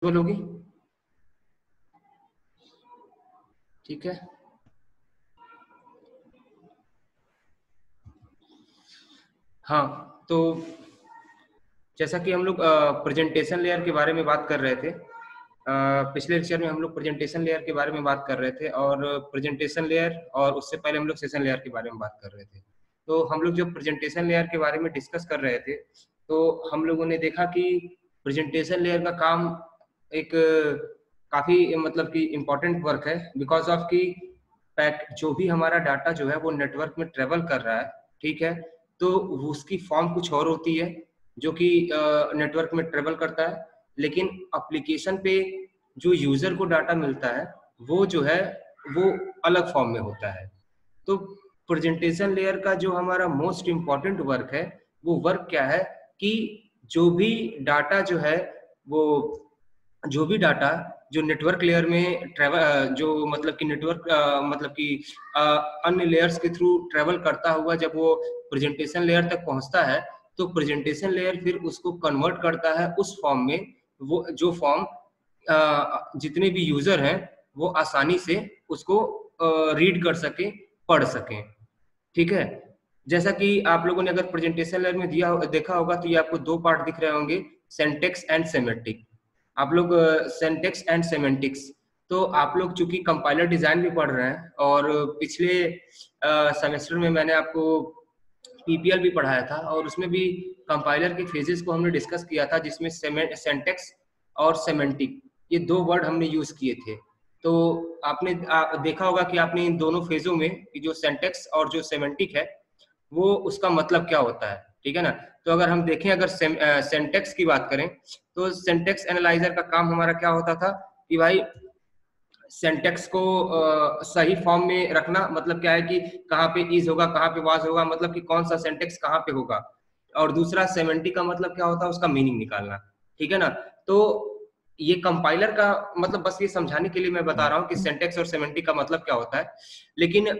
बोलोगी? ठीक है। हाँ, तो जैसा कि हम लोग प्रेजेंटेशन लेयर के बारे में बात कर रहे थे, पिछले लेक्चर में हम लोग प्रेजेंटेशन लेयर के बारे में बात कर रहे थे और प्रेजेंटेशन लेयर और उससे पहले हम लोग सेशन लेयर के बारे में बात कर रहे थे। तो हम लोग जब प्रेजेंटेशन लेयर के बारे में डिस्कस कर रहे थे तो हम लोगों ने देखा कि प्रेजेंटेशन लेयर का काम एक काफी मतलब कि इम्पोर्टेंट वर्क है, बिकॉज ऑफ कि जो भी हमारा डाटा जो है वो नेटवर्क में ट्रेवल कर रहा है, ठीक है, तो उसकी फॉर्म कुछ और होती है जो कि नेटवर्क में ट्रेवल करता है, लेकिन एप्लीकेशन पे जो यूजर को डाटा मिलता है वो जो है वो अलग फॉर्म में होता है। तो प्रेजेंटेशन लेयर का जो हमारा मोस्ट इम्पॉर्टेंट वर्क है वो वर्क क्या है कि जो भी डाटा जो है वो जो भी डाटा जो नेटवर्क लेयर में ट्रेवल जो मतलब कि नेटवर्क मतलब कि अन्य लेयर्स के थ्रू ट्रेवल करता हुआ जब वो प्रेजेंटेशन लेयर तक पहुंचता है तो प्रेजेंटेशन लेयर फिर उसको कन्वर्ट करता है उस फॉर्म में, वो जो फॉर्म जितने भी यूजर हैं वो आसानी से उसको रीड कर सके, पढ़ सकें, ठीक है। जैसा कि आप लोगों ने अगर प्रेजेंटेशन लेयर में देखा होगा तो ये आपको दो पार्ट दिख रहे होंगे, सिंटैक्स एंड सेमेंटिक। आप लोग सिंटैक्स एंड सेमेंटिक्स, तो आप लोग चूंकि कंपाइलर डिजाइन भी पढ़ रहे हैं और पिछले सेमेस्टर में मैंने आपको पीपीएल भी पढ़ाया था और उसमें भी कंपाइलर के फेजेस को हमने डिस्कस किया था, जिसमें सिंटैक्स और सेमेंटिक ये दो वर्ड हमने यूज किए थे। तो आपने देखा होगा कि आपने इन दोनों फेजों में कि जो सिंटैक्स और जो सेमेंटिक है वो उसका मतलब क्या होता है, ठीक है ना। तो अगर हम देखें, अगर सिंटैक्स की बात करें तो सिंटैक्स एनालाइजर का काम हमारा क्या होता था कि भाई सिंटैक्स को सही फॉर्म में रखना, मतलब क्या है कि कहाँ पे इज होगा, कहाँ पे वाज होगा, मतलब कि कौन सा सिंटैक्स कहाँ पे होगा। और दूसरा सेमेंटिक का मतलब क्या होता है, उसका मीनिंग निकालना, ठीक है ना। तो ये कंपाइलर का मतलब बस ये समझाने के लिए मैं बता रहा हूँ कि सिंटैक्स और सेमेंटिक का मतलब क्या होता है, लेकिन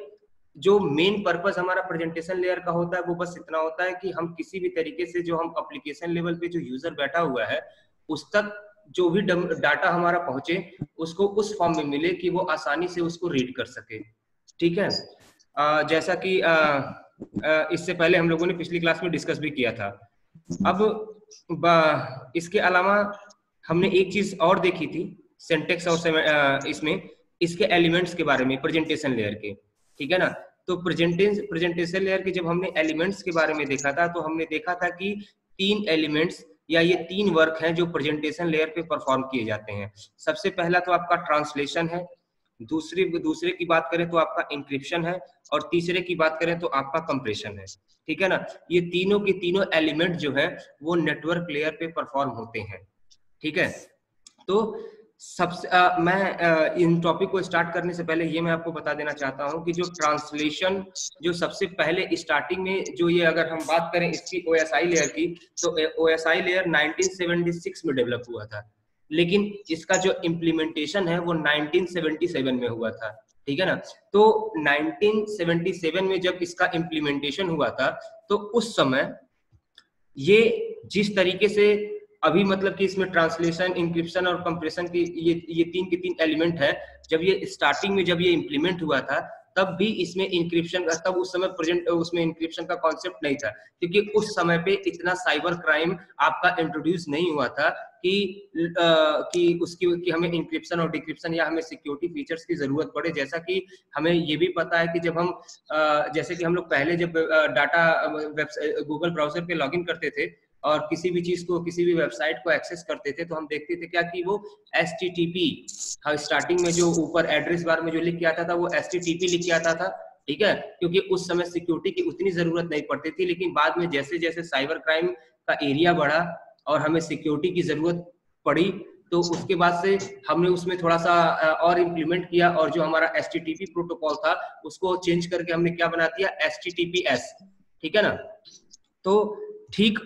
जो मेन पर्पस हमारा प्रेजेंटेशन लेयर का होता है वो बस इतना होता है कि हम किसी भी तरीके से जो हम एप्लीकेशन लेवल पे जो यूजर बैठा हुआ है उस तक जो भी डाटा हमारा पहुंचे उसको उस फॉर्म में मिले कि वो आसानी से उसको रीड कर सके, ठीक है। जैसा कि इससे पहले हम लोगों ने पिछली क्लास में डिस्कस भी किया था। अब इसके अलावा हमने एक चीज और देखी थी सिंटैक्स और इसमें इसके एलिमेंट्स के बारे में प्रेजेंटेशन लेयर के, ठीक है ना। तो प्रेजेंटेशन लेयर के जब हमने एलिमेंट्स के बारे में देखा था तो हमने देखा था कि तीन एलिमेंट्स या ये तीन वर्क हैं जो प्रेजेंटेशन लेयर पे परफॉर्म किए जाते हैं। सबसे पहला तो आपका ट्रांसलेशन है, दूसरे की बात करें तो आपका इंक्रिप्शन है और तीसरे की बात करें तो आपका कंप्रेशन है, ठीक है ना। ये तीनों के तीनों एलिमेंट जो है वो नेटवर्क लेयर पे परफॉर्म होते हैं, ठीक है। तो सबसे मैं इन टॉपिक को स्टार्ट करने से पहले ये मैं आपको बता देना चाहता हूँ कि जो ट्रांसलेशन जो सबसे पहले स्टार्टिंग में जो ये अगर हम बात करें इसकी ओएसआई लेयर की, तो ओएसआई लेयर 1976 में डेवलप हुआ था, लेकिन इसका जो इम्प्लीमेंटेशन है वो 1977 में हुआ था, ठीक है ना। तो 1977 में जब इसका इम्प्लीमेंटेशन हुआ था तो उस समय ये जिस तरीके से अभी मतलब कि इसमें ट्रांसलेशन, इंक्रिप्शन और कंप्रेशन की ये तीन के तीन एलिमेंट है, जब ये स्टार्टिंग में जब ये इम्प्लीमेंट हुआ था तब भी इसमें इंक्रिप्शन, तब उस समय प्रेजेंट उसमें इंक्रिप्शन का कॉन्सेप्ट नहीं था, क्योंकि उस समय पे इतना साइबर क्राइम आपका इंट्रोड्यूस नहीं हुआ था कि उसकी कि हमें इंक्रिप्शन और डिक्रिप्शन या हमें सिक्योरिटी फीचर्स की जरूरत पड़े। जैसा कि हमें ये भी पता है कि जब हम जैसे कि हम लोग पहले जब डाटा गूगल ब्राउजर पे लॉगिन करते थे और किसी भी चीज को, किसी भी वेबसाइट को एक्सेस करते थे तो हम देखते थे क्या कि वो HTTP, हाँ, स्टार्टिंग में जो ऊपर एड्रेस बार में जो लिख के आता था वो HTTP लिख के आता था, ठीक है, क्योंकि उस समय सिक्योरिटी की उतनी जरूरत नहीं पड़ती थी। लेकिन बाद में जैसे जैसे साइबर क्राइम का एरिया बढ़ा और हमें सिक्योरिटी की जरूरत पड़ी तो उसके बाद से हमने उसमें थोड़ा सा और इम्प्लीमेंट किया और जो हमारा HTTP प्रोटोकॉल था उसको चेंज करके हमने क्या बना दिया, HTTPS, ठीक है ना। तो ठीक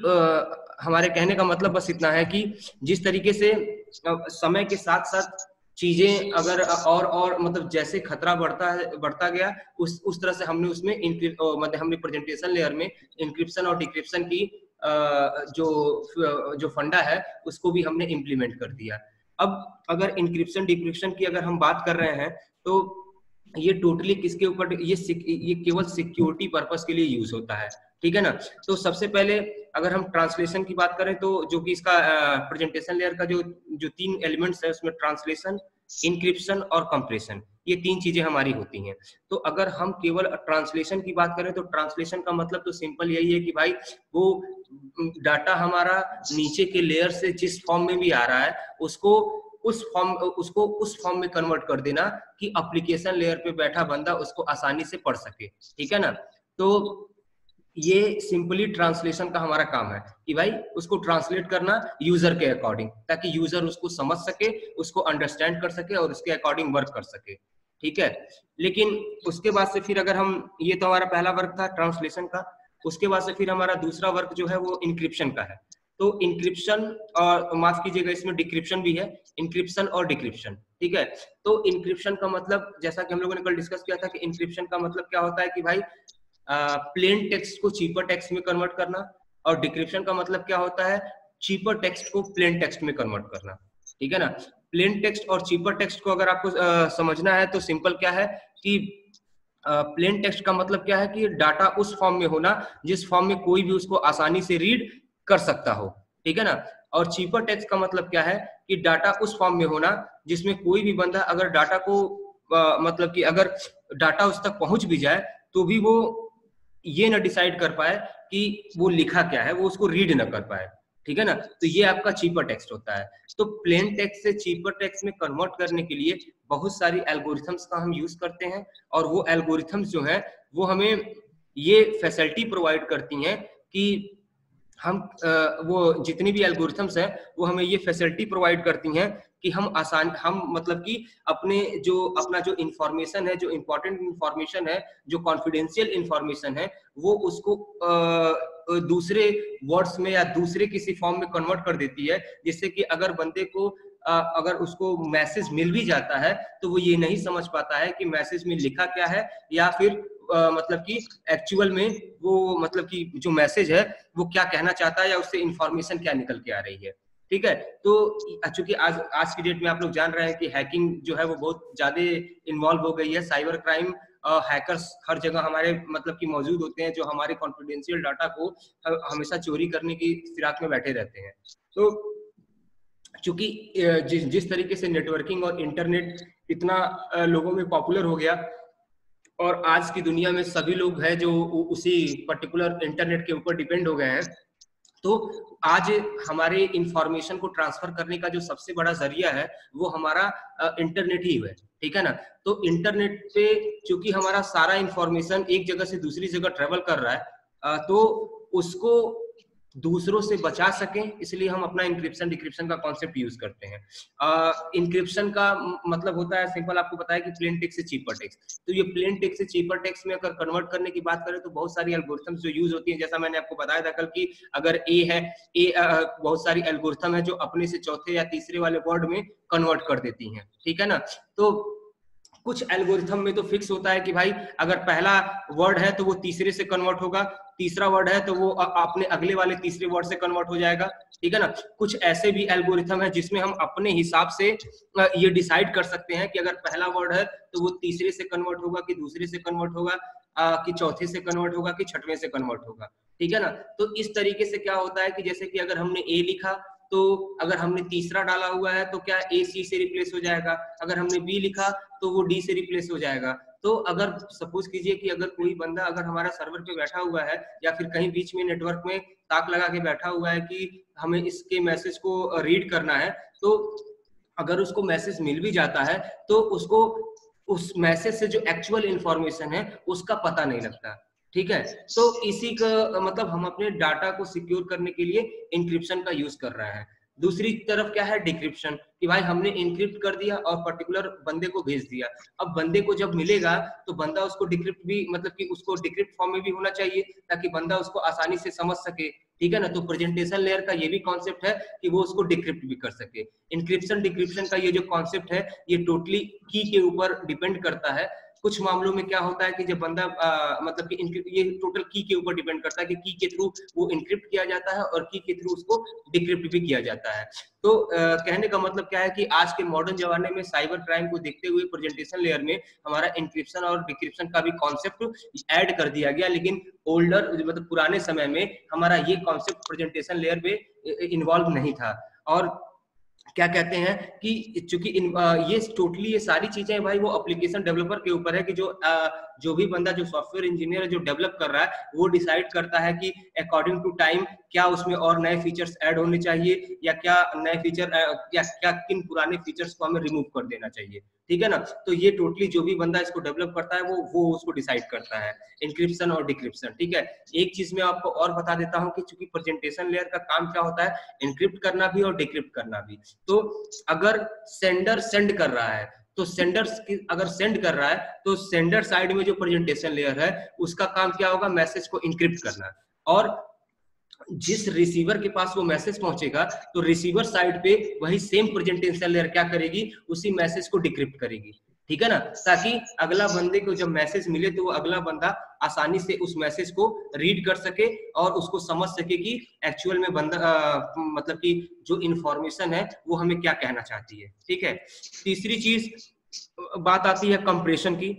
हमारे कहने का मतलब बस इतना है कि जिस तरीके से समय के साथ साथ चीजें अगर और मतलब जैसे खतरा बढ़ता गया उस तरह से हमने उसमें मतलब हमने प्रेजेंटेशन लेयर में इंक्रिप्शन और डिक्रिप्शन की जो फंडा है उसको भी हमने इम्प्लीमेंट कर दिया। अब अगर इंक्रिप्शन डिक्रिप्शन की अगर हम बात कर रहे हैं तो ये टोटली किसके ऊपर, ये केवल सिक्योरिटी पर्पस के लिए यूज होता है, ठीक है ना। तो सबसे पहले अगर हम ट्रांसलेशन की बात करें तो जो कि इसका प्रेजेंटेशन लेयर का जो 3 एलिमेंट्स है उसमें ट्रांसलेशन, इंक्रिप्शन और कंप्रेशन, ये 3 चीजें हमारी होती हैं। तो अगर हम केवल ट्रांसलेशन की बात करें तो ट्रांसलेशन का मतलब तो सिंपल यही है कि भाई वो डाटा हमारा नीचे के लेयर से जिस फॉर्म में भी आ रहा है उसको उस फॉर्म में कन्वर्ट कर देना कि एप्लीकेशन लेयर पे बैठा बंदा उसको आसानी से पढ़ सके, ठीक है ना। तो ये सिंपली ट्रांसलेशन का हमारा काम है कि भाई उसको ट्रांसलेट करना यूजर के अकॉर्डिंग, ताकि यूजर उसको समझ सके, उसको अंडरस्टैंड कर सके और उसके अकॉर्डिंग वर्क कर सके, ठीक है। लेकिन उसके बाद से फिर अगर हम, ये तो हमारा पहला वर्क था ट्रांसलेशन का, उसके बाद से फिर हमारा दूसरा वर्क जो है वो इंक्रिप्शन का है। तो इंक्रिप्शन और माफ कीजिएगा इसमें डिक्रिप्शन भी है, इंक्रिप्शन और डिक्रिप्शन, ठीक है। तो इंक्रिप्शन का मतलब जैसा कि हम लोगों ने कल डिस्कस किया था कि इंक्रिप्शन का मतलब क्या होता है कि भाई प्लेन टेक्स्ट को चीपर टेक्स्ट में कन्वर्ट करना, और डिक्रिप्शन का मतलब क्या होता है चीपर टेक्स्ट को प्लेन टेक्स्ट में कन्वर्ट करना, ठीक है ना। प्लेन टेक्स्ट और चीपर टेक्स्ट को अगर आपको समझना है तो सिंपल क्या है कि प्लेन टेक्स्ट का मतलब क्या है कि डाटा उस फॉर्म में होना जिस फॉर्म में कोई भी उसको आसानी से रीड कर सकता हो, ठीक है ना। और चीपर टेक्स्ट का मतलब क्या है कि डाटा उस फॉर्म में होना जिसमें कोई भी बंदा अगर डाटा को मतलब कि अगर डाटा उस तक पहुंच भी जाए तो भी वो ये ना डिसाइड कर पाए कि वो लिखा क्या है, वो उसको रीड ना कर पाए, ठीक है ना। तो ये आपका चीपर टेक्स्ट होता है। तो प्लेन टेक्स्ट से चीपर टेक्स्ट में कन्वर्ट करने के लिए बहुत सारी एल्गोरिथम्स का हम यूज करते हैं, और वो एल्गोरिथम्स जो है वो हमें ये फैसिलिटी प्रोवाइड करती हैं कि हम वो जितनी भी एल्गोरिथम्स हैं वो हमें ये फैसिलिटी प्रोवाइड करती हैं कि हम मतलब कि अपना जो इंफॉर्मेशन है, जो इंपॉर्टेंट इंफॉर्मेशन है, जो कॉन्फिडेंशियल इंफॉर्मेशन है, वो उसको दूसरे वर्ड्स में या दूसरे किसी फॉर्म में कन्वर्ट कर देती है, जिससे कि अगर बंदे को अगर उसको मैसेज मिल भी जाता है तो वो ये नहीं समझ पाता है कि मैसेज में लिखा क्या है, या फिर मतलब कि एक्चुअल में वो मतलब कि जो मैसेज है वो क्या कहना चाहता है या उससे इंफॉर्मेशन क्या निकल के आ रही है, ठीक है। तो चूंकि आज की डेट में आप लोग जान रहे हैं कि हैकिंग जो है वो बहुत ज्यादा इन्वॉल्व हो गई है, साइबर क्राइम, हैकर्स हर जगह हमारे मतलब कि मौजूद होते हैं जो हमारे कॉन्फिडेंशियल डाटा को हमेशा चोरी करने की फिराक में बैठे रहते हैं। तो चूंकि जिस तरीके से नेटवर्किंग और इंटरनेट इतना लोगों में पॉपुलर हो गया और आज की दुनिया में सभी लोग हैं जो उसी पर्टिकुलर इंटरनेट के ऊपर डिपेंड हो गए हैं, तो आज हमारे इंफॉर्मेशन को ट्रांसफर करने का जो सबसे बड़ा जरिया है वो हमारा इंटरनेट ही है, ठीक है ना। तो इंटरनेट पे चूंकि हमारा सारा इंफॉर्मेशन एक जगह से दूसरी जगह ट्रेवल कर रहा है, तो उसको दूसरों से बचा सकें इसलिए हम अपना इंक्रिप्शन डिक्रिप्शन का कॉन्सेप्ट यूज करते हैं। इंक्रिप्शन का मतलब होता है सिंपल, आपको पता है कि प्लेन टेक्स्ट से चीपर टेक्स्ट। तो ये प्लेन टेक्स्ट से चीपर टेक्स्ट में अगर कन्वर्ट करने की बात करें तो बहुत सारी एल्गोरिथम्स जो यूज होती हैं, जैसा मैंने आपको बताया था कल की अगर ए है, बहुत सारी एल्गोरिथम है जो अपने से चौथे या तीसरे वाले वर्ड में कन्वर्ट कर देती हैं, ठीक है ना। तो कुछ एल्गोरिथम में तो फिक्स होता है कि भाई अगर पहला वर्ड है तो वो तीसरे से कन्वर्ट होगा, तीसरा वर्ड है तो वो अपने अगले वाले तीसरे वर्ड से कन्वर्ट हो जाएगा, ठीक है ना। कुछ ऐसे भी एल्गोरिथम है जिसमें हम अपने हिसाब से ये डिसाइड कर सकते हैं कि अगर पहला वर्ड है तो वो तीसरे से कन्वर्ट होगा कि दूसरे से कन्वर्ट होगा, कि चौथे से कन्वर्ट होगा कि छठवें से कन्वर्ट होगा, ठीक है ना। तो इस तरीके से क्या होता है कि जैसे कि अगर हमने ए लिखा तो अगर हमने तीसरा डाला हुआ है तो क्या ए सी से रिप्लेस हो जाएगा, अगर हमने बी लिखा तो वो डी से रिप्लेस हो जाएगा। तो अगर सपोज कीजिए कि अगर कोई बंदा अगर हमारा सर्वर पे बैठा हुआ है या फिर कहीं बीच में नेटवर्क में ताक लगा के बैठा हुआ है कि हमें इसके मैसेज को रीड करना है, तो अगर उसको मैसेज मिल भी जाता है तो उसको उस मैसेज से जो एक्चुअल इंफॉर्मेशन है उसका पता नहीं लगता, ठीक है। तो इसी का मतलब हम अपने डाटा को सिक्योर करने के लिए इंक्रिप्शन का यूज कर रहे हैं। दूसरी तरफ क्या है डिक्रिप्शन, कि भाई हमने इंक्रिप्ट कर दिया और पर्टिकुलर बंदे को भेज दिया। अब बंदे को जब मिलेगा तो बंदा उसको डिक्रिप्ट भी मतलब कि उसको डिक्रिप्ट फॉर्म में भी होना चाहिए ताकि बंदा उसको आसानी से समझ सके, ठीक है ना। तो प्रेजेंटेशन लेयर का ये भी कॉन्सेप्ट है कि वो उसको डिक्रिप्ट भी कर सके। इंक्रिप्शन डिक्रिप्शन का ये जो कॉन्सेप्ट है ये टोटली की के ऊपर डिपेंड करता है कुछ मामलों में क्या होता है कि जब बंदा मतलब कि ये टोटल की के ऊपर डिपेंड करता है कि की के थ्रू वो इनक्रिप्ट किया जाता है और की के थ्रू उसको डिक्रिप्ट भी किया जाता है। तो कहने का मतलब क्या है कि आज के मॉडर्न जमाने में साइबर क्राइम को देखते हुए प्रेजेंटेशन लेयर में हमारा इंक्रिप्शन और डिक्रिप्शन का भी कॉन्सेप्ट ऐड कर दिया गया, लेकिन ओल्डर मतलब पुराने समय में हमारा ये कॉन्सेप्ट प्रेजेंटेशन लेयर में इन्वॉल्व नहीं था। और क्या कहते हैं कि चूंकि ये टोटली ये सारी चीजें भाई वो एप्लीकेशन डेवलपर के ऊपर है कि जो भी बंदा जो सॉफ्टवेयर इंजीनियर जो डेवलप कर रहा है वो डिसाइड करता है कि अकॉर्डिंग टू टाइम क्या उसमें और नए फीचर्स ऐड होने चाहिए या क्या नए फीचर या क्या किन पुराने फीचर्स को हमें रिमूव कर देना चाहिए, ठीक है ना। तो ये टोटली जो भी बंदा इसको डेवलप करता है वो उसको डिसाइड करता है, इंक्रिप्शन और डिक्रिप्शन, ठीक है। एक चीज मैं आपको और बता देता हूँ कि चूंकि प्रेजेंटेशन लेयर का काम क्या होता है, इंक्रिप्ट करना भी और डिक्रिप्ट करना भी। तो अगर सेंडर सेंड कर रहा है तो अगर सेंड कर रहा है तो सेंडर साइड में जो प्रेजेंटेशन लेयर है उसका काम क्या होगा, मैसेज को इंक्रिप्ट करना। और जिस रिसीवर के पास वो मैसेज पहुंचेगा तो रिसीवर साइड पे वही सेम प्रेजेंटेशन लेयर क्या करेगी, उसी मैसेज को डिक्रिप्ट करेगी, ठीक है ना, ताकि अगला बंदे को जब मैसेज मिले तो वो अगला बंदा आसानी से उस मैसेज को रीड कर सके और उसको समझ सके कि एक्चुअल में बंदा मतलब कि जो इंफॉर्मेशन है वो हमें क्या कहना चाहती है, ठीक है। तीसरी चीज बात आती है कंप्रेशन की।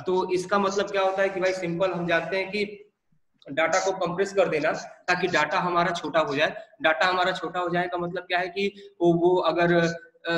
तो इसका मतलब क्या होता है कि भाई सिंपल हम जानते हैं कि डाटा को कंप्रेस कर देना ताकि डाटा हमारा छोटा हो जाए। डाटा हमारा छोटा हो जाए का मतलब क्या है कि वो अगर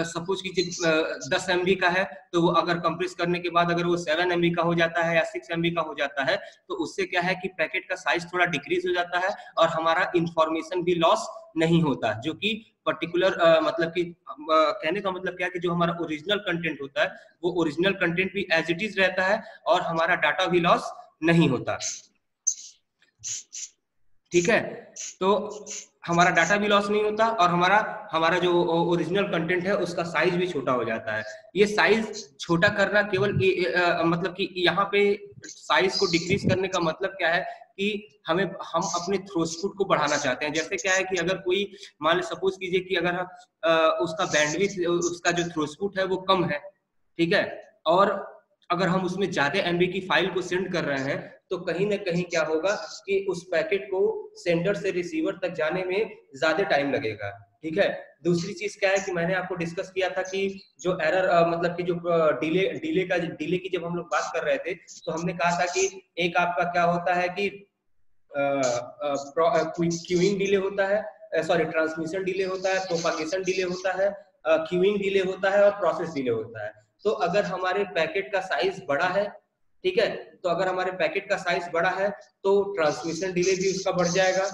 सपोज कीजिए 10 MB का है तो वो अगर कंप्रेस करने के बाद अगर वो 7 MB का हो जाता है या 6 MB का हो जाता है तो उससे क्या है कि पैकेट का साइज थोड़ा डिक्रीज हो जाता है और हमारा इंफॉर्मेशन भी लॉस नहीं होता, जो कि पर्टिकुलर मतलब कि कहने का मतलब क्या है कि जो हमारा ओरिजिनल कंटेंट होता है वो ओरिजिनल कंटेंट भी एज इट इज रहता है और हमारा डाटा भी लॉस नहीं होता, ठीक है। तो हमारा डाटा भी लॉस नहीं होता और हमारा जो ओरिजिनल कंटेंट है उसका साइज भी छोटा हो जाता है। ये साइज छोटा करना केवल मतलब कि यहाँ पे साइज को डिक्रीज करने का मतलब क्या है कि हम अपने थ्रोस्पुट को बढ़ाना चाहते हैं। जैसे क्या है कि अगर कोई मान लो सपोज कीजिए कि अगर उसका बैंडविड्थ उसका जो थ्रोस्पुट है वो कम है, ठीक है, और अगर हम उसमें ज्यादा MB की फाइल को सेंड कर रहे हैं तो कहीं ना कहीं क्या होगा कि उस पैकेट को सेंडर से रिसीवर तक जाने में ज्यादा टाइम लगेगा, ठीक है। दूसरी चीज क्या है कि मैंने आपको डिस्कस किया था कि जो एरर मतलब कि जो डिले की जब हम लोग बात कर रहे थे तो हमने कहा था कि एक आपका क्या होता है कि क्यूइंग डिले होता है, सॉरी ट्रांसमिशन डिले होता है, प्रोपागेशन डिले होता है, क्यूइंग डिले होता है और प्रोसेस डिले होता है। तो अगर हमारे पैकेट का साइज बड़ा है, ठीक है, तो अगर हमारे पैकेट का साइज बड़ा है तो ट्रांसमिशन डिले भी उसका बढ़ जाएगा,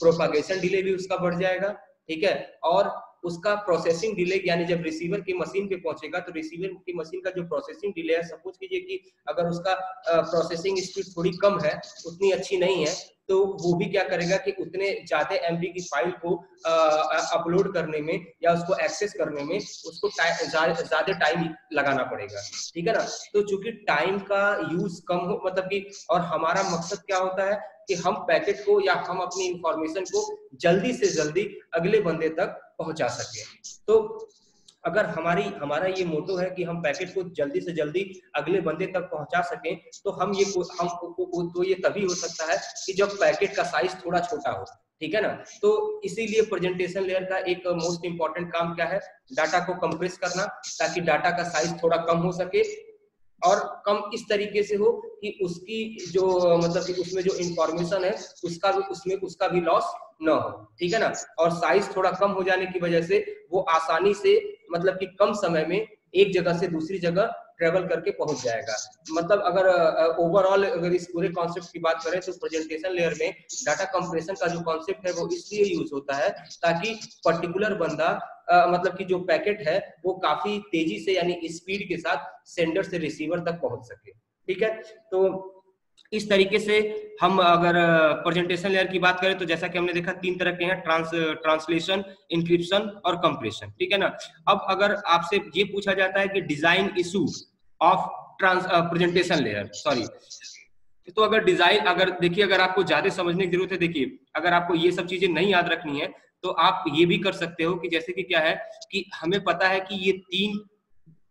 प्रोपागेशन डिले भी उसका बढ़ जाएगा, ठीक है, और उसका प्रोसेसिंग डिले यानी जब रिसीवर की मशीन पे पहुंचेगा तो रिसीवर की मशीन का जो प्रोसेसिंग डिले है, सपोज कीजिए कि अगर उसका प्रोसेसिंग स्पीड थोड़ी कम है, उतनी अच्छी नहीं है, तो वो भी क्या करेगा कि उतने ज्यादा MB की फाइल को अपलोड करने में या उसको एक्सेस करने में उसको ज्यादा टाइम लगाना पड़ेगा, ठीक है ना। तो चूंकि टाइम का यूज कम हो मतलब कि और हमारा मकसद क्या होता है कि हम पैकेट को या हम अपनी इंफॉर्मेशन को जल्दी से जल्दी अगले बंदे तक पहुंचा सके। तो अगर हमारा ये मोटो है कि हम पैकेट को जल्दी से जल्दी अगले बंदे तक पहुंचा सकें तो तो ये तभी हो सकता है कि जब पैकेट का साइज थोड़ा छोटा हो, ठीक है ना। तो इसीलिए प्रेजेंटेशन लेयर का एक मोस्ट इंपॉर्टेंट काम क्या है, डाटा को कंप्रेस करना ताकि डाटा का साइज थोड़ा कम हो सके और कम इस तरीके से हो कि उसकी जो मतलब कि उसमें जो इंफॉर्मेशन है उसका भी लॉस न हो, ठीक है ना। और साइज थोड़ा कम हो जाने की वजह से वो आसानी से मतलब कि कम समय में एक जगह से दूसरी जगह ट्रेवल करके पहुंच जाएगा। मतलब अगर ओवरऑल अगर इस पूरे कॉन्सेप्ट की बात करें तो प्रेजेंटेशन लेयर में डाटा कंप्रेशन का जो कॉन्सेप्ट है वो इसलिए यूज होता है ताकि पर्टिकुलर बंदा मतलब कि जो पैकेट है वो काफी तेजी से यानी स्पीड के साथ सेंडर से रिसीवर तक पहुंच सके, ठीक है। तो इस तरीके से हम अगर प्रेजेंटेशन लेयर की बात करें तो जैसा कि हमने देखा 3 तरह के हैं, ट्रांसलेशन, इंक्रिप्शन और कंप्रेशन, ठीक है ना। अब अगर आपसे ये पूछा जाता है कि design issue of presentation layer, sorry, तो अगर डिजाइन अगर देखिए अगर आपको ज्यादा समझने की जरूरत है, देखिए अगर आपको ये सब चीजें नहीं याद रखनी है तो आप ये भी कर सकते हो कि जैसे कि क्या है कि हमें पता है कि ये 3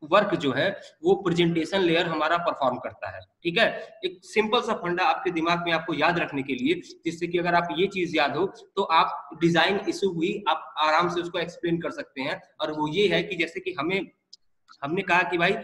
वर्क जो है वो प्रेजेंटेशन लेयर हमारा परफॉर्म करता है। ठीक है, एक सिंपल सा फंडा आपके दिमाग में आपको याद रखने के लिए, जिससे कि अगर आप ये चीज याद हो तो आप डिजाइन इशू भी आप आराम से उसको एक्सप्लेन कर सकते हैं। और वो ये है कि जैसे कि हमने कहा कि भाई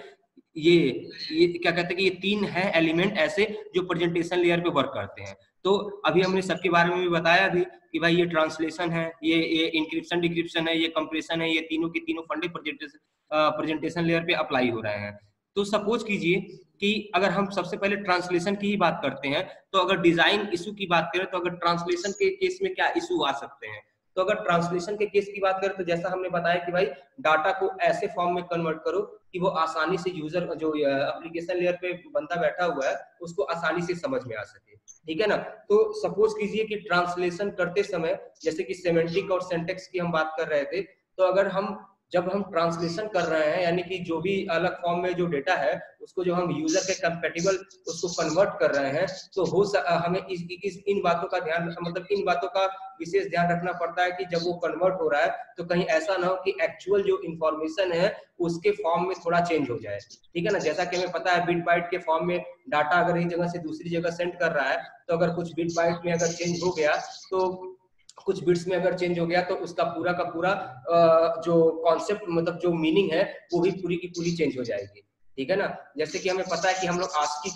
ये क्या कहते हैं कि ये 3 है एलिमेंट ऐसे जो प्रेजेंटेशन लेयर पे वर्क करते हैं। तो अभी हमने सबके बारे में भी बताया भी कि भाई ये ट्रांसलेशन है, ये इंक्रिप्शन डिक्रिप्शन है, ये कंप्रेशन है, ये तीनों के तीनों फंडे प्रेजेंटेशन लेयर पे अप्लाई हो रहे हैं। तो सपोज कीजिए कि अगर हम सबसे पहले ट्रांसलेशन की ही बात करते हैं, तो अगर डिजाइन इशू की बात करें तो अगर ट्रांसलेशन के केस में क्या इशू आ सकते हैं, तो अगर ट्रांसलेशन के केस की बात करें तो जैसा हमने बताया कि भाई डाटा को ऐसे फॉर्म में कन्वर्ट करो कि वो आसानी से यूजर जो एप्लीकेशन लेयर पे बंदा बैठा हुआ है उसको आसानी से समझ में आ सके। ठीक है ना, तो सपोज कीजिए कि ट्रांसलेशन करते समय जैसे कि सेमेंटिक और सिंटैक्स की हम बात कर रहे थे, तो अगर जब हम ट्रांसलेशन कर रहे हैं यानी कि जो भी अलग फॉर्म में जो डेटा है उसको जो हम यूजर के कंपैटिबल उसको कन्वर्ट कर रहे हैं, तो हमें इन बातों का ध्यान मतलब इन बातों का विशेष ध्यान रखना पड़ता है कि जब वो कन्वर्ट हो रहा है तो कहीं ऐसा ना हो कि एक्चुअल जो इंफॉर्मेशन है उसके फॉर्म में थोड़ा चेंज हो जाए। ठीक है ना, जैसा कि हमें पता है बिट बाइट के फॉर्म में डाटा अगर एक जगह से दूसरी जगह सेंड कर रहा है, तो अगर कुछ बिट बाइट में अगर चेंज हो गया तो कुछ बिट्स में अगर चेंज हो गया तो उसका पूरा का पूरा जो कॉन्सेप्ट मतलब जो मीनिंग है वो भी पूरी की पूरी चेंज हो जाएगी। ठीक है ना, जैसे कि हमें पता है कि हम लोग आस्की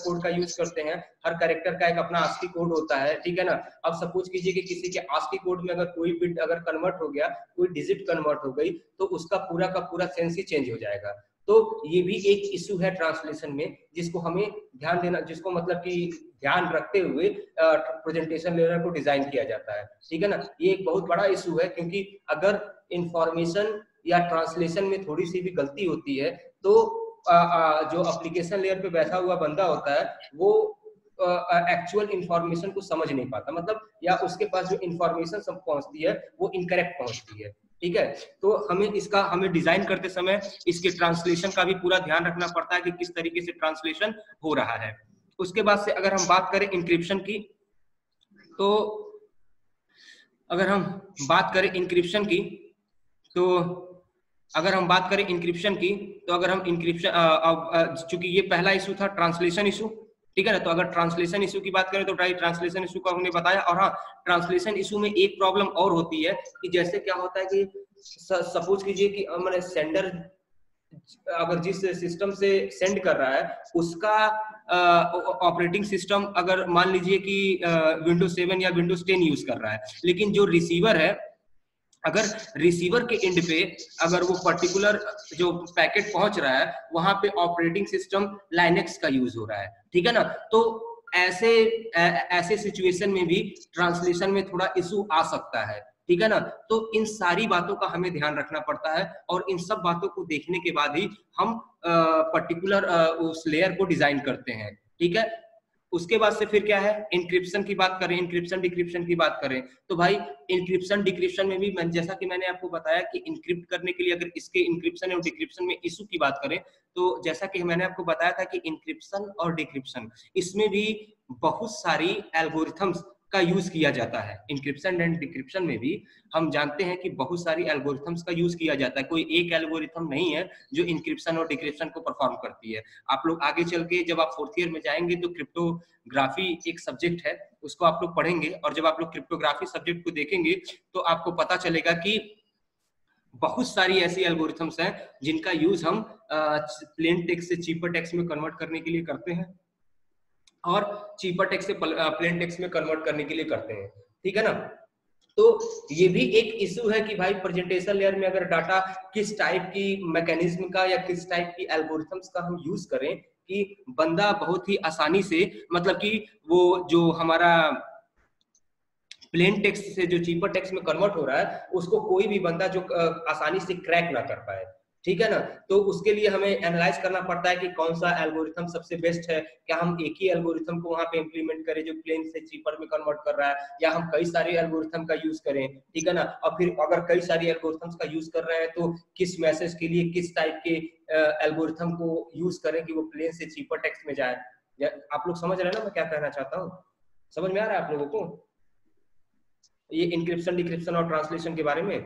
कोड का यूज करते हैं, हर कैरेक्टर का एक अपना आस्की कोड होता है। ठीक है ना, अब सपोज कीजिए कि किसी के आस्की कोड में अगर कोई बिट अगर कन्वर्ट हो गया, कोई डिजिट कन्वर्ट हो गई, तो उसका पूरा का पूरा सेंस ही चेंज हो जाएगा। तो ये भी एक इशू है ट्रांसलेशन में जिसको हमें ध्यान देना, जिसको मतलब कि ध्यान रखते हुए प्रेजेंटेशन लेयर को डिजाइन किया जाता है। ठीक है ना, ये एक बहुत बड़ा इशू है क्योंकि अगर इंफॉर्मेशन या ट्रांसलेशन में थोड़ी सी भी गलती होती है तो जो एप्लीकेशन लेयर पे बैठा हुआ बंदा होता है वो एक्चुअल इंफॉर्मेशन को समझ नहीं पाता, मतलब या उसके पास जो इंफॉर्मेशन सब पहुंचती है वो इनकरेक्ट पहुंचती है। ठीक है, तो हमें डिजाइन करते समय इसके ट्रांसलेशन का भी पूरा ध्यान रखना पड़ता है कि किस तरीके से ट्रांसलेशन हो रहा है। उसके बाद से अगर हम बात करें इंक्रिप्शन की, तो अगर हम बात करें इंक्रिप्शन की तो अगर हम बात करें इंक्रिप्शन की तो अगर हम इंक्रिप्शन चूंकि ये पहला इशू था ट्रांसलेशन इशू, ठीक है ना, तो अगर ट्रांसलेशन इशू की बात करें तो ट्रांसलेशन इशू का हमने बताया। और हाँ, ट्रांसलेशन इशू में एक प्रॉब्लम और होती है कि जैसे क्या होता है कि सपोज कीजिए कि मैंने सेंडर अगर जिस सिस्टम से सेंड कर रहा है उसका ऑपरेटिंग सिस्टम अगर मान लीजिए कि विंडोज 7 या विंडोज 10 यूज कर रहा है, लेकिन जो रिसीवर है अगर रिसीवर के एंड पे अगर वो पर्टिकुलर जो पैकेट पहुंच रहा है वहां पे ऑपरेटिंग सिस्टम लाइनेक्स का यूज हो रहा है। ठीक है ना, तो ऐसे सिचुएशन में भी ट्रांसलेशन में थोड़ा इशू आ सकता है। ठीक है ना, तो इन सारी बातों का हमें ध्यान रखना पड़ता है और इन सब बातों को देखने के बाद ही हम पर्टिकुलर उस लेयर को डिजाइन करते हैं। ठीक है, उसके बाद से फिर क्या है, इंक्रिप्शन की बात करें, इंक्रिप्शन डिक्रिप्शन की बात करें तो भाई इंक्रिप्शन डिक्रिप्शन में भी जैसा कि मैंने आपको बताया कि इंक्रिप्ट करने के लिए अगर इसके इंक्रिप्शन और डिक्रिप्शन में इशू की बात करें तो जैसा कि मैंने आपको बताया था कि इंक्रिप्शन और डिक्रिप्शन इसमें भी बहुत सारी एल्गोरिथम्स का यूज किया जाता है। इंक्रिप्शन एंड डिक्रिप्शन में भी हम जानते हैं कि बहुत सारी एल्गोरिथम्स का यूज किया जाता है, कोई एक एल्गोरिथम नहीं है जो इंक्रिप्शन और डिक्रिप्शन को परफॉर्म करती है। आप लोग आगे चल के जब आप 4th ईयर में जाएंगे तो क्रिप्टोग्राफी एक सब्जेक्ट है, उसको आप लोग पढ़ेंगे और जब आप लोग क्रिप्टोग्राफी सब्जेक्ट को देखेंगे तो आपको पता चलेगा कि बहुत सारी ऐसी एल्गोरिथम्स हैं जिनका यूज हम प्लेन टेक्स्ट से चीपर टेक्स्ट में कन्वर्ट करने के लिए करते हैं और चीपर टेक्स्ट से प्लेन टेक्स्ट में कन्वर्ट करने के लिए करते हैं। ठीक है ना, तो ये भी एक इशू है कि भाई प्रेजेंटेशन लेयर में अगर डाटा किस टाइप की मैकेनिज्म का या किस टाइप की एल्गोरिथम्स का हम यूज करें कि बंदा बहुत ही आसानी से मतलब कि वो जो हमारा प्लेन टेक्स्ट से जो चीपर टेक्स्ट में कन्वर्ट हो रहा है उसको कोई भी बंदा जो आसानी से क्रैक ना कर पाए। ठीक है ना, तो उसके लिए हमें एनालाइज करना पड़ता है कि कौन सा एल्गोरिथम सबसे बेस्ट है। क्या हम एक ही एल्गोरिथम को वहां पे इंप्लीमेंट करें जो प्लेन से चीपर में कन्वर्ट कर रहा है, या हम कई सारे एल्गोरिथम का यूज करें। ठीक है ना, और फिर अगर कई सारी एल्गोरिथम्स का यूज कर रहे हैं तो किस मैसेज के लिए किस टाइप के एल्गोरिथम को यूज करें कि वो प्लेन से चीपर टेक्स्ट में जाए। आप लोग समझ रहे हैं ना मैं क्या कहना चाहता हूँ? समझ में आ रहा है आप लोगों को ये इंक्रिप्शन डिक्रिप्शन और ट्रांसलेशन के बारे में?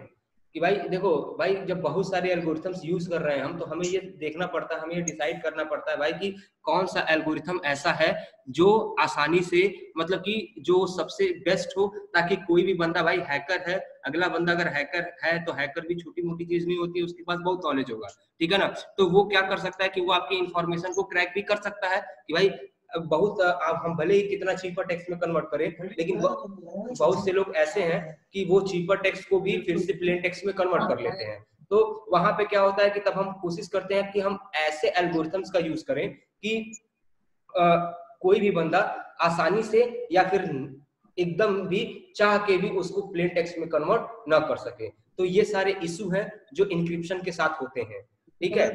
कि भाई देखो भाई, जब बहुत सारे एल्गोरिथम्स यूज कर रहे हैं हम, तो हमें ये देखना पड़ता है, हमें ये डिसाइड करना पड़ता है भाई कि कौन सा एल्गोरिथम ऐसा है जो आसानी से, मतलब कि जो सबसे बेस्ट हो, ताकि कोई भी बंदा, भाई हैकर है, अगला बंदा अगर हैकर है तो हैकर भी छोटी मोटी चीज नहीं होती है, उसके पास बहुत नॉलेज होगा, ठीक है ना। तो वो क्या कर सकता है कि वो आपकी इंफॉर्मेशन को क्रैक भी कर सकता है कि भाई बहुत हम भले ही कितना चीपर टेक्स्ट में कन्वर्ट करें, लेकिन बहुत से लोग ऐसे हैं कि वो चीपर टेक्स्ट को भी फिर से प्लेन टेक्स्ट में कन्वर्ट कर लेते हैं। तो वहां पे क्या होता है कि तब हम कोशिश करते हैं कि हम ऐसे एल्गोरिथम्स का यूज करें कि कोई भी बंदा आसानी से या फिर एकदम भी चाह के भी उसको प्लेन टेक्स्ट में कन्वर्ट ना कर सके। तो ये सारे इशू हैं जो इंक्रिप्शन के साथ होते हैं, ठीक है।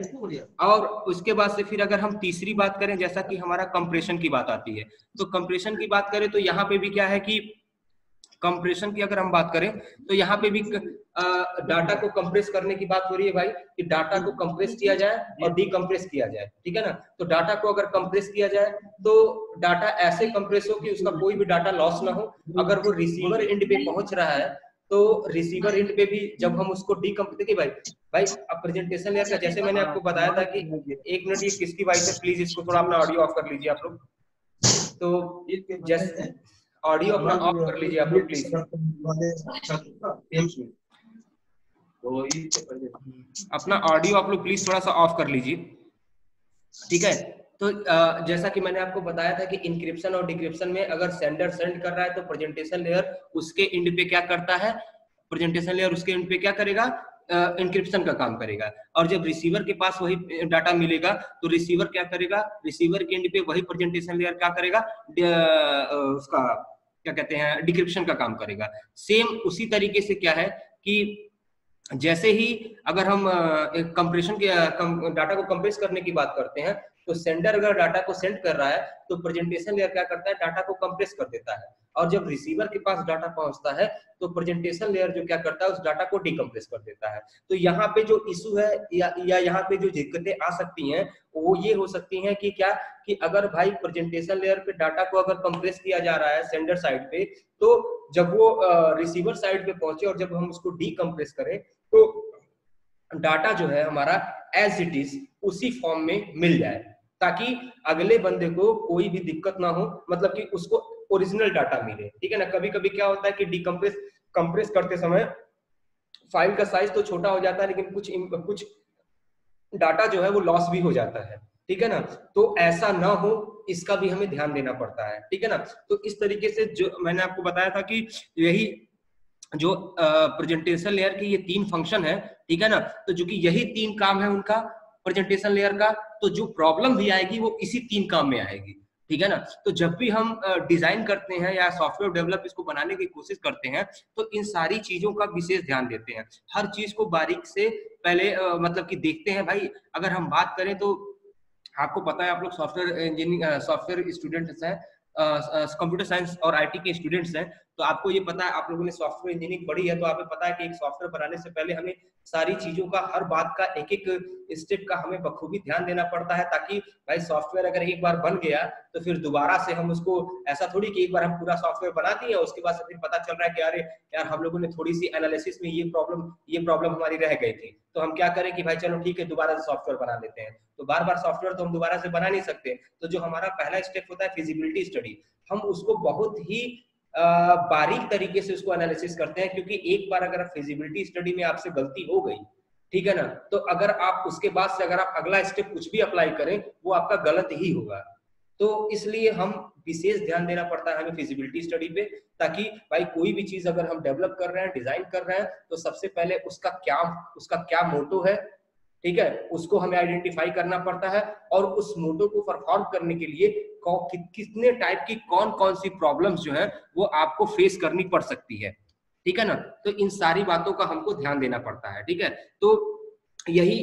और उसके बाद से फिर अगर हम तीसरी बात करें, जैसा कि हमारा कंप्रेशन की बात आती है, तो कंप्रेशन की बात करें तो यहाँ पे भी क्या है कि कंप्रेशन की अगर हम बात करें तो यहाँ पे भी डाटा को कंप्रेस करने की बात हो रही है भाई, कि डाटा को कंप्रेस किया जाए और डीकंप्रेस किया जाए, ठीक है ना। तो डाटा को अगर कंप्रेस किया जाए तो डाटा ऐसे कंप्रेस हो कि उसका कोई भी डाटा लॉस ना हो। अगर वो रिसीवर एंड पे पहुंच रहा है तो रिसीवर एंड पे भी जब हम उसको डीकंप्रेस, देखिए भाई अब प्रेजेंटेशन लेयर का जैसे मैंने आपको बताया था कि एक मिनट, ये किसकी वॉइस है, प्लीज इसको थोड़ा अपना ऑडियो ऑफ कर लीजिए आप लोग। तो जैसे ऑडियो अपना ऑफ कर लीजिए आप लोग प्लीज, अपना ऑडियो आप लोग प्लीज थोड़ा सा ऑफ कर लीजिए, ठीक है। तो जैसा कि मैंने आपको बताया था कि इंक्रिप्शन और डिक्रिप्शन में अगर सेंडर सेंड कर रहा है तो प्रेजेंटेशन लेयर उसके एंड पे क्या करता है, प्रेजेंटेशन लेयर उसके एंड पे क्या करेगा, इंक्रिप्शन का काम करेगा। और जब रिसीवर के पास वही डाटा मिलेगा तो रिसीवर क्या करेगा, रिसीवर के एंड पे वही प्रेजेंटेशन लेयर क्या करेगा, उसका क्या कहते हैं, डिक्रिप्शन का काम करेगा। सेम उसी तरीके से क्या है कि जैसे ही अगर हम कंप्रेशन के डाटा को कंप्रेस करने की बात करते हैं, तो सेंडर अगर डाटा को सेंड कर रहा है तो प्रेजेंटेशन लेयर क्या करता है, डाटा को कंप्रेस कर देता है। और जब रिसीवर के पास डाटा पहुंचता है तो प्रेजेंटेशन लेयर जो क्या करता है, उस डाटा को डीकंप्रेस कर देता है। तो यहाँ पे जो इशू है या यहाँ पे जो दिक्कतें आ सकती हैं वो ये हो सकती हैं कि क्या, कि अगर भाई प्रेजेंटेशन लेयर पे डाटा को अगर कंप्रेस किया जा रहा है सेंडर साइड पे, तो जब वो रिसीवर साइड पे पहुंचे और जब हम उसको डीकंप्रेस करें तो डाटा जो है हमारा एज इट इज उसी फॉर्म में मिल जाए, ताकि अगले बंदे को कोई भी दिक्कत ना हो, मतलब कि उसको ओरिजिनल डाटा मिले, ठीक है ना। कभी कभी क्या होता है कि कंप्रेस करते समय फाइल का साइज तो छोटा हो जाता है, लेकिन कुछ डाटा जो है वो लॉस भी हो जाता है, ठीक है ना। तो ऐसा ना हो, इसका भी हमें ध्यान देना पड़ता है, ठीक है ना। तो इस तरीके से जो मैंने आपको बताया था कि यही जो प्रेजेंटेशन लेयर के ये 3 फंक्शन है, ठीक है ना। तो जो कि यही 3 काम है उनका प्रेजेंटेशन लेयर का, तो जो प्रॉब्लम भी आएगी वो इसी 3 काम में आएगी, ठीक है ना। तो जब भी हम डिजाइन करते हैं या सॉफ्टवेयर डेवलप इसको बनाने की कोशिश करते हैं, तो इन सारी चीजों का विशेष ध्यान देते हैं, हर चीज को बारीक से पहले मतलब कि देखते हैं। भाई अगर हम बात करें तो आपको पता है, आप लोग सॉफ्टवेयर इंजीनियरिंग सॉफ्टवेयर स्टूडेंट्स हैं, कंप्यूटर साइंस और आईटी के स्टूडेंट्स हैं, तो आपको ये पता है, आप लोगों ने सॉफ्टवेयर इंजीनियरिंग पढ़ी है, तो आपको पता है कि एक सॉफ्टवेयर बनाने से पहले हमें सारी चीजों का, हर बात का, एक एक स्टेप का हमें बखूबी ध्यान देना पड़ता है, ताकि भाई सॉफ्टवेयर अगर एक बार बन गया तो फिर दोबारा से हम उसको, ऐसा थोड़ी कि एक बार हम पूरा सॉफ्टवेयर बना दिए उसके बाद से फिर पता चल रहा है कि अरे यार हम लोगों ने थोड़ी सी एनालिसिस में ये प्रॉब्लम हमारी रह गई थी, तो हम क्या करें कि भाई चलो ठीक है दोबारा से सॉफ्टवेयर बना लेते हैं। तो बार बार सॉफ्टवेयर तो हम दोबारा से बना नहीं सकते। तो जो हमारा पहला स्टेप होता है फिजिबिलिटी स्टडी, हम उसको बहुत ही बारीक तरीके से उसको एनालिसिस करते हैं, क्योंकि एक बार अगर फिजिबिलिटी स्टडी में आपसे गलती हो गई, ठीक है ना, तो अगर आप उसके बाद से अगर आप अगला स्टेप कुछ भी अप्लाई करें वो आपका गलत ही होगा। तो इसलिए हम विशेष ध्यान देना पड़ता है हमें फिजिबिलिटी स्टडी पे, ताकि भाई कोई भी चीज अगर हम डेवलप कर रहे हैं, डिजाइन कर रहे हैं, तो सबसे पहले उसका क्या मोटो है, ठीक है, उसको हमें आइडेंटिफाई करना पड़ता है, और उस मोटो को परफॉर्म करने के लिए कितने टाइप की कौन कौन सी प्रॉब्लम्स जो है वो आपको फेस करनी पड़ सकती है, ठीक है ना। तो इन सारी बातों का हमको ध्यान देना पड़ता है, ठीक है। तो यही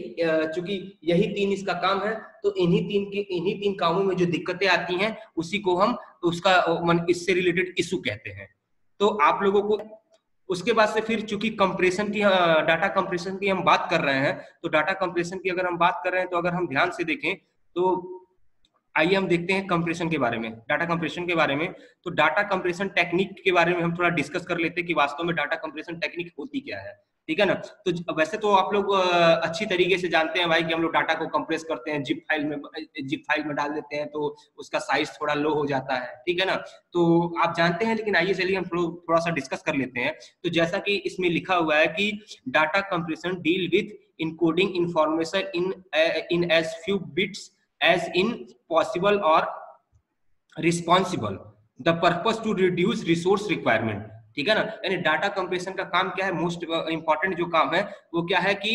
चूंकि यही 3 इसका काम है, तो इन्हीं तीन कामों में जो दिक्कतें आती हैं उसी को हम इससे रिलेटेड इशू कहते हैं। तो आप लोगों को उसके बाद से फिर चूंकि कंप्रेशन की, डाटा कंप्रेशन की हम बात कर रहे हैं, तो डाटा कंप्रेशन की अगर हम बात कर रहे हैं, तो अगर हम ध्यान से देखें तो आइए हम देखते हैं कंप्रेशन के बारे में, डाटा कंप्रेशन के बारे में। तो डाटा कंप्रेशन टेक्निक के बारे में हम थोड़ा डिस्कस कर लेते हैं कि वास्तव में डाटा कंप्रेशन टेक्निक होती क्या है। ठीक है ना। तो वैसे तो आप लोग अच्छी तरीके से जानते हैं भाई कि हम लोग डाटा को कंप्रेस करते हैं, जिप फाइल में डाल देते हैं तो उसका साइज थोड़ा लो हो जाता है, ठीक है ना। तो आप जानते हैं, लेकिन आइए चलिए हम थोड़ा सा डिस्कस कर लेते हैं। तो जैसा कि इसमें लिखा हुआ है कि data compression deal with encoding information in as few bits as in possible और responsible, the purpose to reduce resource requirement, ठीक है ना। यानी डाटा कंप्रेशन का काम क्या है, मोस्ट इंपॉर्टेंट जो काम है वो क्या है कि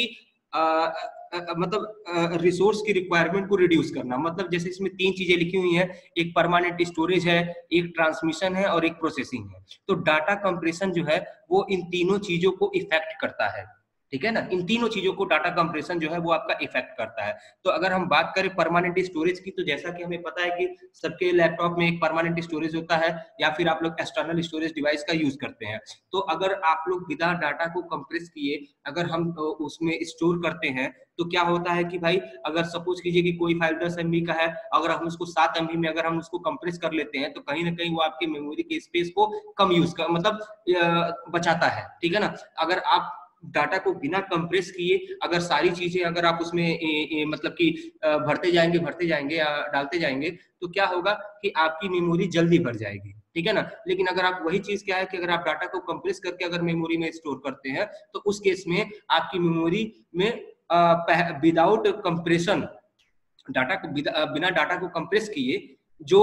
मतलब रिसोर्स की रिक्वायरमेंट को रिड्यूस करना। मतलब जैसे इसमें तीन चीजें लिखी हुई हैं, एक परमानेंट स्टोरेज है, एक ट्रांसमिशन है और एक प्रोसेसिंग है। तो डाटा कंप्रेशन जो है वो इन तीनों चीजों को इफेक्ट करता है, ठीक है ना। इन तीनों चीजों को डाटा कंप्रेशन जो है वो आपका इफेक्ट करता है। तो अगर हम बात करें परमानेंट स्टोरेज की, तो जैसा कि हमें पता है कि सबके लैपटॉप में एक परमानेंट स्टोरेज होता है या फिर आप लोग एक्सटर्नल स्टोरेज डिवाइस का यूज करते हैं। तो अगर आप लोग बिना डाटा को कंप्रेस किए अगर हम उसमें स्टोर करते हैं तो क्या होता है कि भाई अगर सपोज कीजिए कि कोई फाइल 10 MB का है, अगर हम उसको 7 MB में अगर हम उसको कंप्रेस कर लेते हैं तो कहीं ना कहीं वो आपके मेमोरी के स्पेस को कम यूज कर मतलब बचाता है, ठीक है ना। अगर आप डाटा को बिना कंप्रेस किए अगर सारी चीजें अगर आप उसमें मतलब कि भरते जाएंगे या डालते जाएंगे तो क्या होगा कि आपकी मेमोरी जल्दी भर जाएगी, ठीक है ना। लेकिन अगर आप वही चीज क्या है कि अगर आप डाटा को कंप्रेस करके अगर मेमोरी में स्टोर करते हैं तो उस केस में आपकी मेमोरी में विदाउट कंप्रेशन डाटा को बिना डाटा को कंप्रेस किए जो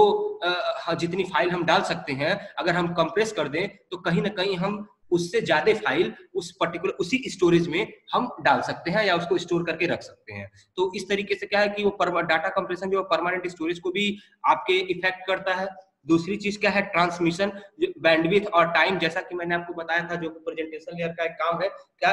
जितनी फाइल हम डाल सकते हैं अगर हम कंप्रेस कर दें तो कहीं ना कहीं हम उससे ज्यादा फाइल उस पर्टिकुलर उसी स्टोरेज में हम डाल सकते हैं या उसको स्टोर करके रख सकते हैं। तो इस तरीके से क्या है कि वो डाटा कंप्रेशन जो परमानेंट स्टोरेज को भी आपके इफेक्ट करता है। दूसरी चीज क्या है, ट्रांसमिशन, बैंडविड्थ और टाइम। जैसा कि मैंने आपको बताया था जो प्रेजेंटेशन लेयर का एक काम है, क्या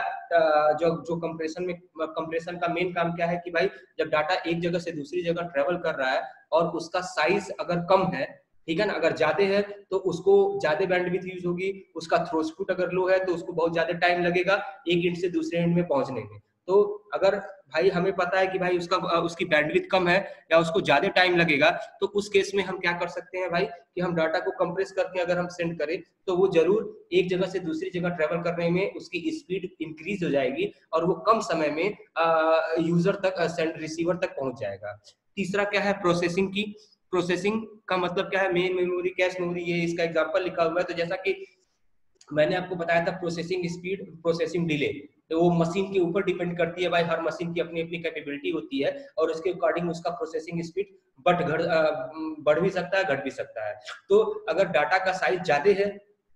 जो कंप्रेशन का मेन काम क्या है कि भाई जब डाटा एक जगह से दूसरी जगह ट्रेवल कर रहा है और उसका साइज अगर कम है, ठीक है ना, अगर ज्यादा है तो उसको ज्यादा बैंडविड्थ यूज होगी, उसका थ्रूपुट अगर लो है तो उसको बहुत ज्यादा टाइम लगेगा एक एंड से दूसरे एंड में पहुंचने में। तो अगर भाई हमें पता है कि भाई उसकी बैंडविड्थ कम है या उसको ज्यादा टाइम लगेगा तो उस केस में हम क्या कर सकते हैं भाई कि हम डाटा को कंप्रेस करके अगर हम सेंड करें तो वो जरूर एक जगह से दूसरी जगह ट्रेवल करने में उसकी स्पीड इंक्रीज हो जाएगी और वो कम समय में यूजर तक रिसीवर तक पहुंच जाएगा। तीसरा क्या है, प्रोसेसिंग की। प्रोसेसिंग का मतलब क्या है, मेन मेमोरी, कैश मेमोरी, ये इसका एग्जांपल लिखा हुआ है। तो जैसा कि मैंने आपको बताया था प्रोसेसिंग स्पीड, प्रोसेसिंग डिले, तो वो मशीन के ऊपर डिपेंड करती है भाई। हर मशीन की अपनी अपनी कैपेबिलिटी होती है और उसके अकॉर्डिंग उसका प्रोसेसिंग स्पीड बढ़ भी सकता है, घट भी सकता है। तो अगर डाटा का साइज ज्यादा है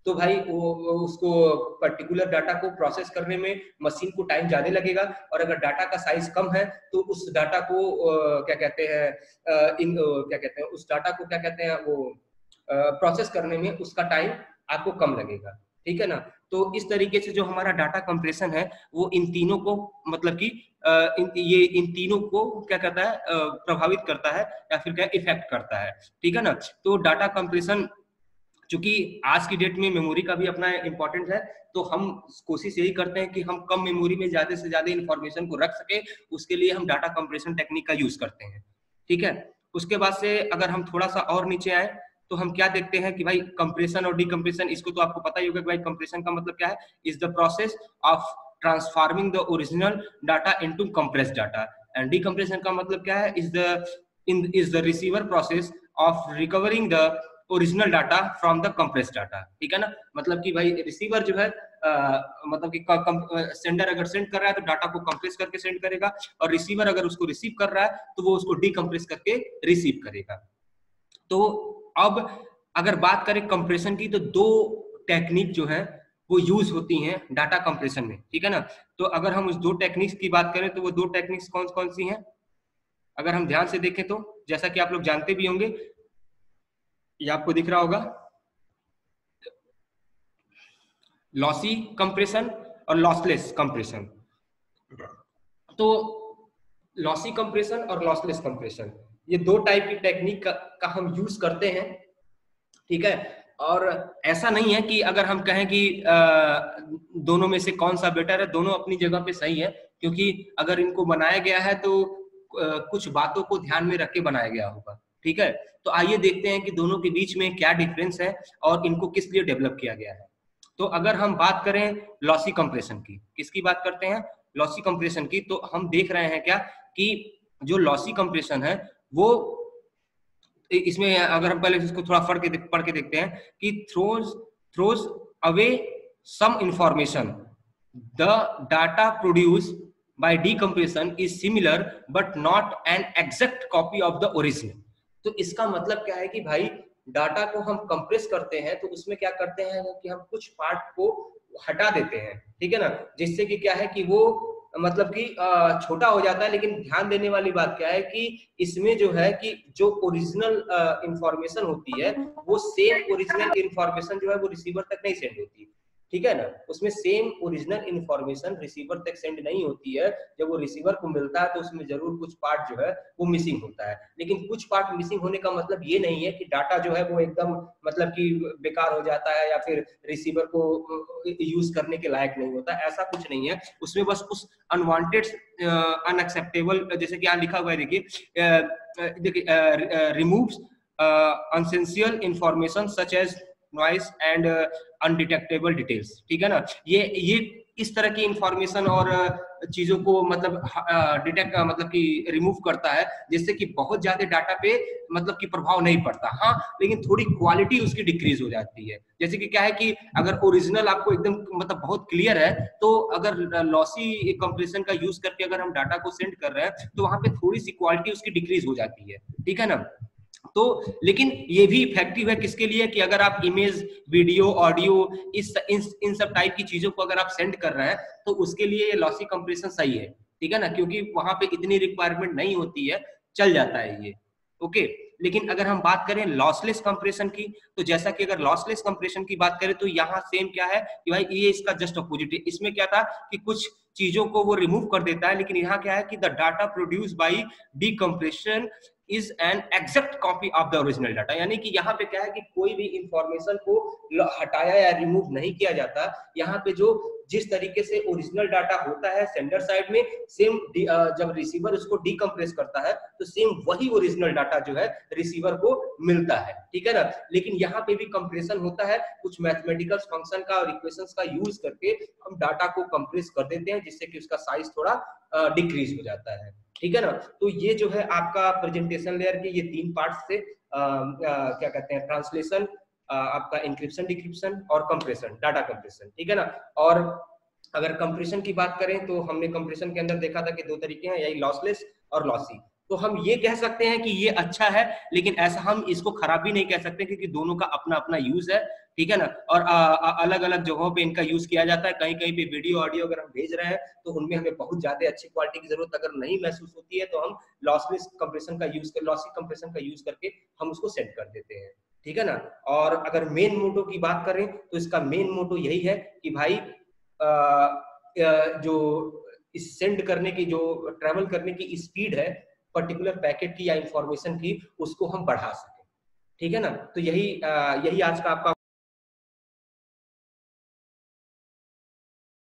तो भाई वो उसको पर्टिकुलर डाटा को प्रोसेस करने में मशीन को टाइम ज्यादा लगेगा, और अगर डाटा का साइज कम है तो उस डाटा को क्या कहते हैं उस डाटा को क्या कहते हैं वो प्रोसेस करने में उसका टाइम आपको कम लगेगा, ठीक है ना। तो इस तरीके से जो हमारा डाटा कंप्रेशन है वो इन तीनों को मतलब कि इन तीनों को क्या करता है, प्रभावित करता है या फिर क्या इफेक्ट करता है, ठीक है ना। तो डाटा कंप्रेशन चूंकि आज की डेट में मेमोरी का भी अपना इम्पोर्टेंट है, तो हम कोशिश यही करते हैं कि हम कम मेमोरी में ज्यादा से ज्यादा इंफॉर्मेशन को रख सके, उसके लिए हम डाटा कंप्रेशन टेक्निक का यूज करते हैं, ठीक है। उसके बाद से अगर हम थोड़ा सा और नीचे आए तो हम क्या देखते हैं कि भाई कंप्रेशन और डिकम्प्रेशन, इसको तो आपको पता ही होगा कि भाई कंप्रेशन का मतलब क्या है, is the process of transforming the original data into compressed data, and decompression का मतलब क्या है, is the receiver process of recovering the original data from the compressed data, ठीक है ना। मतलब कि भाई रिसीवर जो है मतलब कि सेंडर अगर सेंड कर रहा है तो डाटा को कंप्रेस करके सेंड करेगा, और रिसीवर अगर उसको रिसीव कर रहा है तो वो उसको डिकम्प्रेस करके रिसीव करेगा। तो अब अगर बात करें कंप्रेशन की तो दो टेक्निक जो है वो यूज होती हैं डाटा कंप्रेशन में, ठीक है ना। तो अगर हम उस दो टेक्निक्स की बात करें तो वो दो टेक्निक्स कौन कौन सी हैं, अगर हम ध्यान से देखें तो जैसा कि आप लोग जानते भी होंगे, ये आपको दिख रहा होगा, लॉसी कंप्रेशन और लॉसलेस कंप्रेशन। तो लॉसी कंप्रेशन और लॉसलेस कंप्रेशन, ये दो टाइप की टेक्निक का हम यूज करते हैं, ठीक है। और ऐसा नहीं है कि अगर हम कहें कि दोनों में से कौन सा बेटर है, दोनों अपनी जगह पे सही है, क्योंकि अगर इनको बनाया गया है तो कुछ बातों को ध्यान में रख के बनाया गया होगा, ठीक है। तो आइए देखते हैं कि दोनों के बीच में क्या डिफरेंस है और इनको किस लिए डेवलप किया गया है। तो अगर हम बात करें लॉसी कंप्रेशन की, किसकी बात करते हैं, लॉसी कंप्रेशन की, तो हम देख रहे हैं क्या कि जो लॉसी कंप्रेशन है वो इसमें अगर हम पहले इसको थोड़ा पढ़ के देखते हैं कि throws away some information, the data produce by decompression is similar but not an exact copy of the original. तो इसका मतलब क्या है कि भाई डाटा को हम कंप्रेस करते हैं तो उसमें क्या करते हैं कि हम कुछ पार्ट को हटा देते हैं, ठीक है ना, जिससे कि क्या है कि वो मतलब कि छोटा हो जाता है। लेकिन ध्यान देने वाली बात क्या है कि इसमें जो है कि जो ओरिजिनल इंफॉर्मेशन होती है वो सेम ओरिजिनल इंफॉर्मेशन जो है वो रिसीवर तक नहीं सेंड होती, ठीक है ना, उसमें सेम ओरिजिनल इंफॉर्मेशन रिसीवर तक सेंड नहीं होती है। जब वो रिसीवर को मिलता है तो उसमें जरूर कुछ पार्ट जो है वो मिसिंग होता है, लेकिन कुछ पार्ट मिसिंग होने का मतलब ये नहीं है कि डाटा जो है वो एकदम मतलब कि बेकार हो जाता है या फिर रिसीवर को यूज करने के लायक नहीं होता, ऐसा कुछ नहीं है। उसमें बस उस अनवांटेड अनएक्सेप्टेबल, जैसे कि यहाँ लिखा हुआ है देखिए removes unessential information such as noise and undetectable details, ठीक है ना, ये इस तरह की इंफॉर्मेशन और चीजों को मतलब डिटेक्ट मतलब कि रिमूव करता है, जिससे कि बहुत ज्यादा डाटा पे मतलब कि प्रभाव नहीं पड़ता, हाँ, लेकिन थोड़ी क्वालिटी उसकी डिक्रीज हो जाती है। जैसे कि क्या है कि अगर ओरिजिनल आपको एकदम मतलब बहुत क्लियर है तो अगर लॉसी कंप्रेशन का यूज करके अगर हम डाटा को सेंड कर रहे हैं तो वहां पे थोड़ी सी क्वालिटी उसकी डिक्रीज हो जाती है, ठीक है ना। तो लेकिन ये भी इफेक्टिव है किसके लिए कि अगर आप इमेज, वीडियो, ऑडियो इन सब टाइप की चीजों को अगर आप सेंड कर रहे हैं तो उसके लिए ये लॉसी कंप्रेशन सही है, ठीक है ना, क्योंकि वहां पे इतनी रिक्वायरमेंट नहीं होती है, चल जाता है ये, ओके। लेकिन अगर हम बात करें लॉसलेस कंप्रेशन की, तो जैसा कि अगर लॉसलेस कंप्रेशन की बात करें तो यहाँ सेम क्या है कि भाई ये इसका जस्ट अपोजिट है। इसमें क्या था कि कुछ चीजों को वो रिमूव कर देता है, लेकिन यहाँ क्या है कि the data produce by decompression is an exact copy of the original data, यानी कि यहाँ पे क्या है कि कोई भी इंफॉर्मेशन को हटाया या रिमूव नहीं किया जाता। यहाँ पे जो जिस तरीके से ओरिजिनल डाटा होता है सेंडर साइड में, सेम जब रिसीवर उसको डीकम्प्रेस करता है तो सेम वही ओरिजिनल डाटा जो है रिसीवर को मिलता है, ठीक है ना। लेकिन यहाँ पे भी कंप्रेशन होता है, कुछ मैथमेटिकल फंक्शन का और इक्वेशंस का यूज करके हम डाटा को कंप्रेस कर देते हैं, जिससे कि उसका साइज थोड़ा डिक्रीज हो जाता है, ठीक है ना। तो ये जो है आपका प्रेजेंटेशन लेयर के ये 3 पार्ट्स से क्या कहते हैं, ट्रांसलेशन, आपका इंक्रिप्शन, डिक्रिप्शन और कंप्रेशन, डाटा कंप्रेशन, ठीक है ना। और अगर कंप्रेशन की बात करें तो हमने कंप्रेशन के अंदर देखा था कि 2 तरीके हैं, यही लॉसलेस और लॉसी। तो हम ये कह सकते हैं कि ये अच्छा है, लेकिन ऐसा हम इसको खराब भी नहीं कह सकते क्योंकि दोनों का अपना अपना यूज है, ठीक है ना। और अलग अलग जगहों पे इनका यूज किया जाता है। कहीं कहीं पे वीडियो ऑडियो अगर हम भेज रहे हैं तो उनमें हमें बहुत ज्यादा अच्छी क्वालिटी की जरूरत अगर नहीं महसूस होती है तो हम लॉसलेस कंप्रेशन का यूज कर लॉसी कंप्रेशन का यूज करके हम उसको सेट कर देते हैं, ठीक है ना। और अगर मेन मोटो की बात करें तो इसका मेन मोटो यही है कि भाई जो इस सेंड करने की, जो ट्रेवल करने की स्पीड है पर्टिकुलर पैकेट की या इंफॉर्मेशन की, उसको हम बढ़ा सकें, ठीक है ना। तो यही आज का आपका